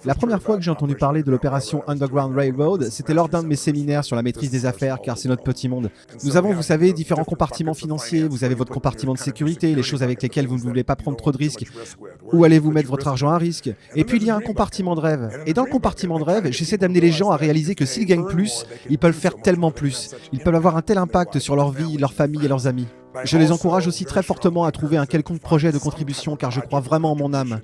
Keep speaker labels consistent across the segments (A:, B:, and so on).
A: La première fois que j'ai entendu parler de l'opération Underground Railroad, c'était lors d'un de mes séminaires sur la maîtrise des affaires, car c'est notre petit monde. Nous avons, vous savez, différents compartiments financiers. Vous avez votre compartiment de sécurité, les choses avec lesquelles vous ne voulez pas prendre trop de risques. Où allez-vous mettre votre argent à risque? Et puis il y a un compartiment de rêve. Et dans le compartiment de rêve, j'essaie d'amener les gens à réaliser que s'ils gagnent plus, ils peuvent faire tellement plus. Ils peuvent avoir un tel impact sur leur vie, leur famille et leurs amis. Je les encourage aussi très fortement à trouver un quelconque projet de contribution car je crois vraiment en mon âme.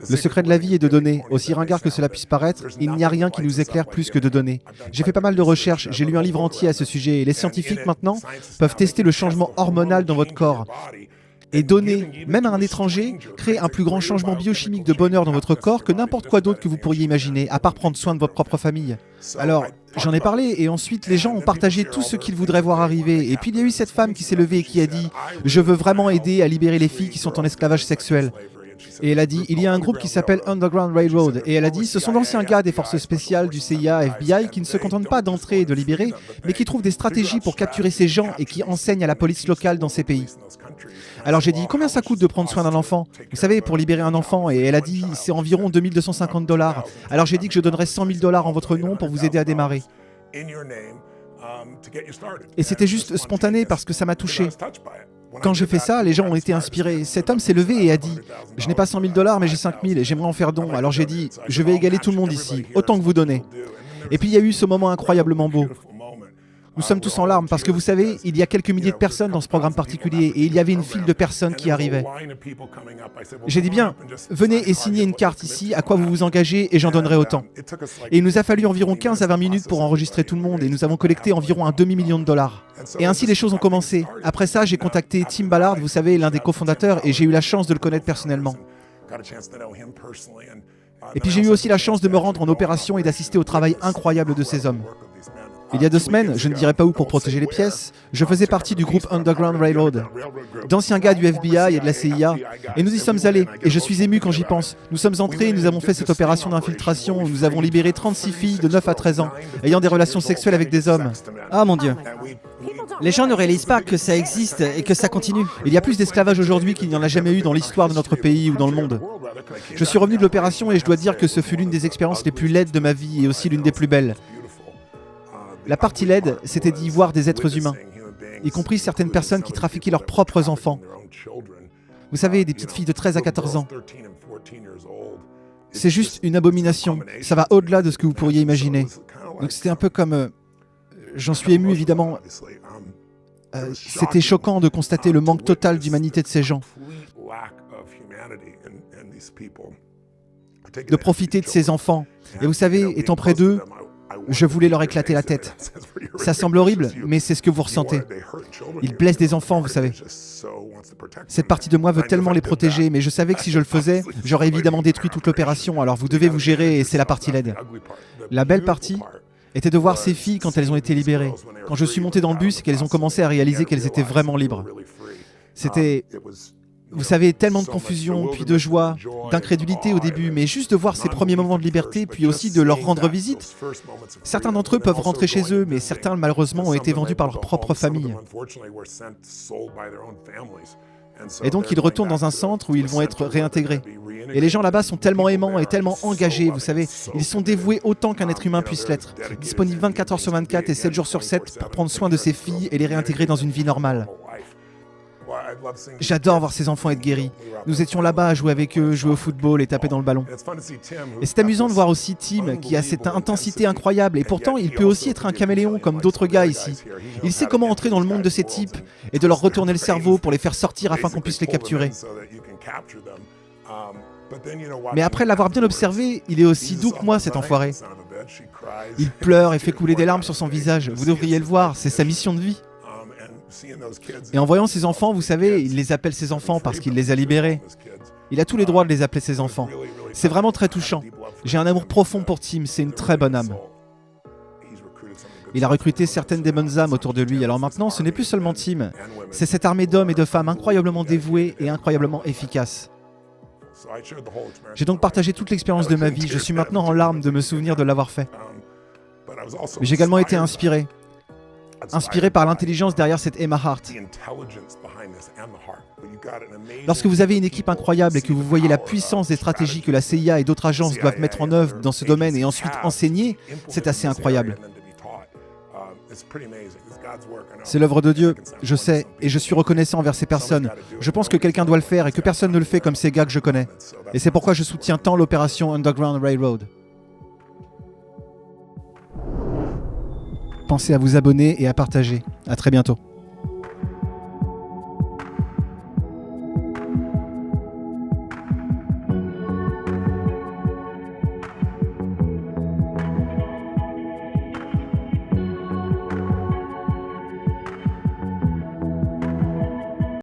A: Le secret de la vie est de donner. Aussi ringard que cela puisse paraître, il n'y a rien qui nous éclaire plus que de donner. J'ai fait pas mal de recherches, j'ai lu un livre entier à ce sujet et les scientifiques maintenant peuvent tester le changement hormonal dans votre corps. Et donner, même à un étranger, crée un plus grand changement biochimique de bonheur dans votre corps que n'importe quoi d'autre que vous pourriez imaginer, à part prendre soin de votre propre famille. Alors, j'en ai parlé, et ensuite les gens ont partagé tout ce qu'ils voudraient voir arriver. Et puis il y a eu cette femme qui s'est levée et qui a dit « Je veux vraiment aider à libérer les filles qui sont en esclavage sexuel ». Et elle a dit, il y a un groupe qui s'appelle Underground Railroad. Et elle a dit, ce sont d'anciens gars des forces spéciales du CIA, FBI, qui ne se contentent pas d'entrer et de libérer, mais qui trouvent des stratégies pour capturer ces gens et qui enseignent à la police locale dans ces pays. Alors j'ai dit, combien ça coûte de prendre soin d'un enfant? Vous savez, pour libérer un enfant. Et elle a dit, c'est environ 2250 $. Alors j'ai dit que je donnerais 100 000 $ en votre nom pour vous aider à démarrer. Et c'était juste spontané parce que ça m'a touché. Quand j'ai fait ça, les gens ont été inspirés. Cet homme s'est levé et a dit « Je n'ai pas 100 000 $ mais j'ai 5 000 et j'aimerais en faire don. » Alors j'ai dit « Je vais égaler tout le monde ici, autant que vous donnez. » Et puis il y a eu ce moment incroyablement beau. Nous sommes tous en larmes parce que vous savez, il y a quelques milliers de personnes dans ce programme particulier et il y avait une file de personnes qui arrivaient. J'ai dit bien, venez et signez une carte ici, à quoi vous vous engagez et j'en donnerai autant. Et il nous a fallu environ 15 à 20 minutes pour enregistrer tout le monde et nous avons collecté environ $1 demi-million. Et ainsi les choses ont commencé. Après ça, j'ai contacté Tim Ballard, vous savez, l'un des cofondateurs, et j'ai eu la chance de le connaître personnellement. Et puis j'ai eu aussi la chance de me rendre en opération et d'assister au travail incroyable de ces hommes. Il y a 2 semaines, je ne dirai pas où pour protéger les pièces, je faisais partie du groupe Underground Railroad, d'anciens gars du FBI et de la CIA, et nous y sommes allés, et je suis ému quand j'y pense. Nous sommes entrés, nous avons fait cette opération d'infiltration où nous avons libéré 36 filles de 9 à 13 ans, ayant des relations sexuelles avec des hommes.
B: Ah mon Dieu. Les gens ne réalisent pas que ça existe et que ça continue.
A: Il y a plus d'esclavage aujourd'hui qu'il n'y en a jamais eu dans l'histoire de notre pays ou dans le monde. Je suis revenu de l'opération et je dois dire que ce fut l'une des expériences les plus laides de ma vie et aussi l'une des plus belles. La partie laide, c'était d'y voir des êtres humains, y compris certaines personnes qui trafiquaient leurs propres enfants. Vous savez, des petites filles de 13 à 14 ans. C'est juste une abomination. Ça va au-delà de ce que vous pourriez imaginer. Donc c'était un peu comme... J'en suis ému, évidemment. C'était choquant de constater le manque total d'humanité de ces gens. De profiter de ces enfants. Et vous savez, étant près d'eux, je voulais leur éclater la tête. Ça semble horrible, mais c'est ce que vous ressentez. Ils blessent des enfants, vous savez. Cette partie de moi veut tellement les protéger, mais je savais que si je le faisais, j'aurais évidemment détruit toute l'opération, alors vous devez vous gérer et c'est la partie laide. La belle partie était de voir ces filles quand elles ont été libérées. Quand je suis monté dans le bus et qu'elles ont commencé à réaliser qu'elles étaient vraiment libres. C'était... Vous savez, tellement de confusion, puis de joie, d'incrédulité au début, mais juste de voir ces premiers moments de liberté, puis aussi de leur rendre visite. Certains d'entre eux peuvent rentrer chez eux, mais certains, malheureusement, ont été vendus par leur propre famille. Et donc, ils retournent dans un centre où ils vont être réintégrés. Et les gens là-bas sont tellement aimants et tellement engagés, vous savez. Ils sont dévoués autant qu'un être humain puisse l'être. Disponibles 24 heures sur 24 et 7 jours sur 7 pour prendre soin de ces filles et les réintégrer dans une vie normale. J'adore voir ces enfants être guéris. Nous étions là-bas à jouer avec eux, jouer au football et taper dans le ballon. Et c'est amusant de voir aussi Tim, qui a cette intensité incroyable. Et pourtant, il peut aussi être un caméléon comme d'autres gars ici. Il sait comment entrer dans le monde de ces types et de leur retourner le cerveau pour les faire sortir afin qu'on puisse les capturer. Mais après l'avoir bien observé, il est aussi doux que moi, cet enfoiré. Il pleure et fait couler des larmes sur son visage. Vous devriez le voir, c'est sa mission de vie. Et en voyant ses enfants, vous savez, il les appelle ses enfants parce qu'il les a libérés. Il a tous les droits de les appeler ses enfants. C'est vraiment très touchant. J'ai un amour profond pour Tim, c'est une très bonne âme. Il a recruté certaines des bonnes âmes autour de lui. Alors maintenant, ce n'est plus seulement Tim, c'est cette armée d'hommes et de femmes incroyablement dévoués et incroyablement efficaces. J'ai donc partagé toute l'expérience de ma vie. Je suis maintenant en larmes de me souvenir de l'avoir fait. Mais j'ai également été inspiré. inspiré par l'intelligence derrière cette Emma Hart. Lorsque vous avez une équipe incroyable et que vous voyez la puissance des stratégies que la CIA et d'autres agences doivent mettre en œuvre dans ce domaine et ensuite enseigner, c'est assez incroyable. C'est l'œuvre de Dieu, je sais, et je suis reconnaissant envers ces personnes. Je pense que quelqu'un doit le faire et que personne ne le fait comme ces gars que je connais. Et c'est pourquoi je soutiens tant l'opération Underground Railroad. Pensez à vous abonner et à partager. À très bientôt.